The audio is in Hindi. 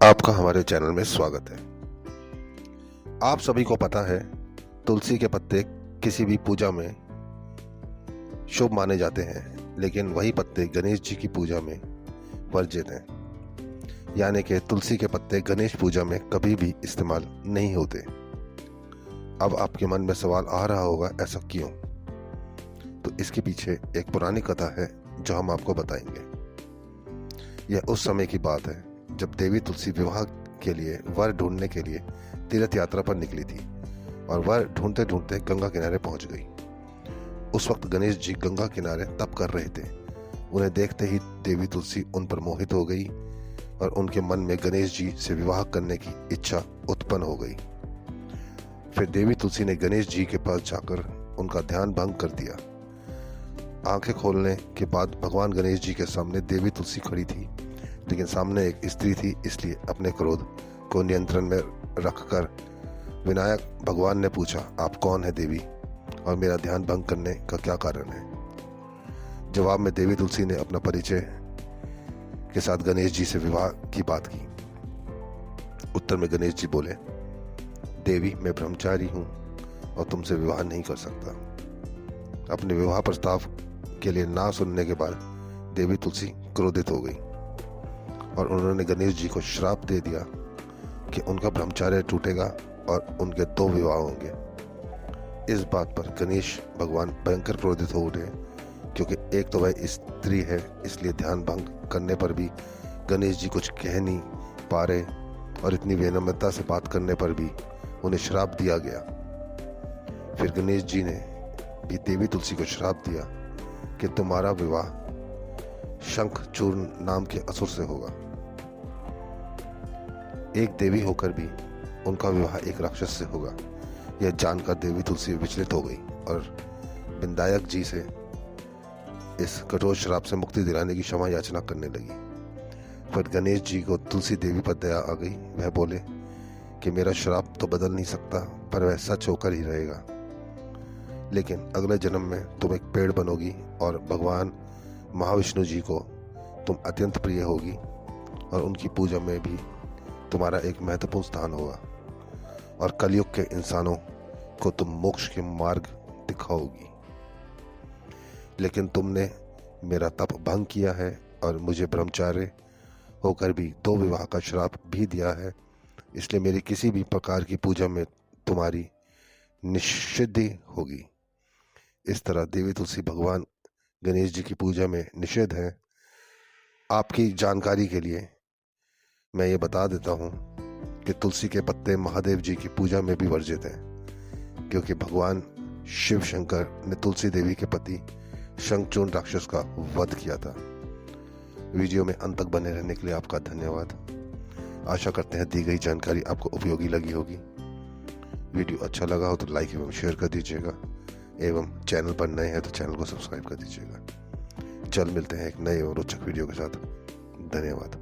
आपका हमारे चैनल में स्वागत है। आप सभी को पता है तुलसी के पत्ते किसी भी पूजा में शुभ माने जाते हैं, लेकिन वही पत्ते गणेश जी की पूजा में वर्जित हैं। यानी कि तुलसी के पत्ते गणेश पूजा में कभी भी इस्तेमाल नहीं होते। अब आपके मन में सवाल आ रहा होगा, ऐसा क्यों? तो इसके पीछे एक पुरानी कथा है जो हम आपको बताएंगे। यह उस समय की बात है जब देवी तुलसी विवाह के लिए वर ढूंढने के लिए तीर्थ यात्रा पर निकली थी और वर ढूंढते ढूंढते गंगा किनारे पहुंच गई। उस वक्त गणेश जी गंगा किनारे तप कर रहे थे। उन्हें देखते ही देवी तुलसी उन पर मोहित हो गई और उनके मन में गणेश जी से विवाह करने की इच्छा उत्पन्न हो गई। फिर देवी तुलसी ने गणेश जी के पास जाकर उनका ध्यान भंग कर दिया। आंखें खोलने के बाद भगवान गणेश जी के सामने देवी तुलसी खड़ी थी, लेकिन सामने एक स्त्री थी, इसलिए अपने क्रोध को नियंत्रण में रखकर विनायक भगवान ने पूछा, आप कौन है देवी, और मेरा ध्यान भंग करने का क्या कारण है? जवाब में देवी तुलसी ने अपना परिचय के साथ गणेश जी से विवाह की बात की। उत्तर में गणेश जी बोले, देवी मैं ब्रह्मचारी हूँ और तुमसे विवाह नहीं कर सकता। अपने विवाह प्रस्ताव के लिए ना सुनने के बाद देवी तुलसी क्रोधित हो गई और उन्होंने गणेश जी को श्राप दे दिया कि उनका ब्रह्मचर्य टूटेगा और उनके 2 विवाह होंगे। इस बात पर गणेश भगवान भयंकर क्रोधित हो उठे, क्योंकि एक तो वह स्त्री है, इसलिए ध्यान भंग करने पर भी गणेश जी कुछ कह नहीं पा रहे और इतनी विनम्रता से बात करने पर भी उन्हें श्राप दिया गया। फिर गणेश जी ने भी देवी तुलसी को श्राप दिया कि तुम्हारा विवाह शंखचूर्ण नाम के असुर से होगा। एक देवी होकर भी उनका विवाह एक राक्षस से होगा। यह जानकर देवी तुलसी विचलित हो गई और विनायक जी से इस कठोर श्राप से मुक्ति दिलाने की क्षमा याचना करने लगी। फिर गणेश जी को तुलसी देवी पर दया आ गई। वह बोले कि मेरा श्राप तो बदल नहीं सकता, पर वह सच होकर ही रहेगा। लेकिन अगले जन्म में तुम एक पेड़ बनोगी और भगवान महाविष्णु जी को तुम अत्यंत प्रिय होगी और उनकी पूजा में भी तुम्हारा एक महत्वपूर्ण स्थान होगा और कलयुग के इंसानों को तुम मोक्ष के मार्ग दिखाओगी। लेकिन तुमने मेरा तप भंग किया है और मुझे ब्रह्मचार्य होकर भी 2 विवाह का श्राप भी दिया है, इसलिए मेरी किसी भी प्रकार की पूजा में तुम्हारी निषिद्धि होगी। इस तरह देवी तुलसी भगवान गणेश जी की पूजा में निषेध है। आपकी जानकारी के लिए मैं ये बता देता हूँ कि तुलसी के पत्ते महादेव जी की पूजा में भी वर्जित हैं, क्योंकि भगवान शिव शंकर ने तुलसी देवी के पति शंखचूर्ण राक्षस का वध किया था। वीडियो में अंत तक बने रहने के लिए आपका धन्यवाद। आशा करते हैं दी गई जानकारी आपको उपयोगी लगी होगी। वीडियो अच्छा लगा हो तो लाइक एवं शेयर कर दीजिएगा, एवं चैनल पर नए हैं तो चैनल को सब्सक्राइब कर दीजिएगा। चल मिलते हैं एक नए और रोचक वीडियो के साथ। धन्यवाद।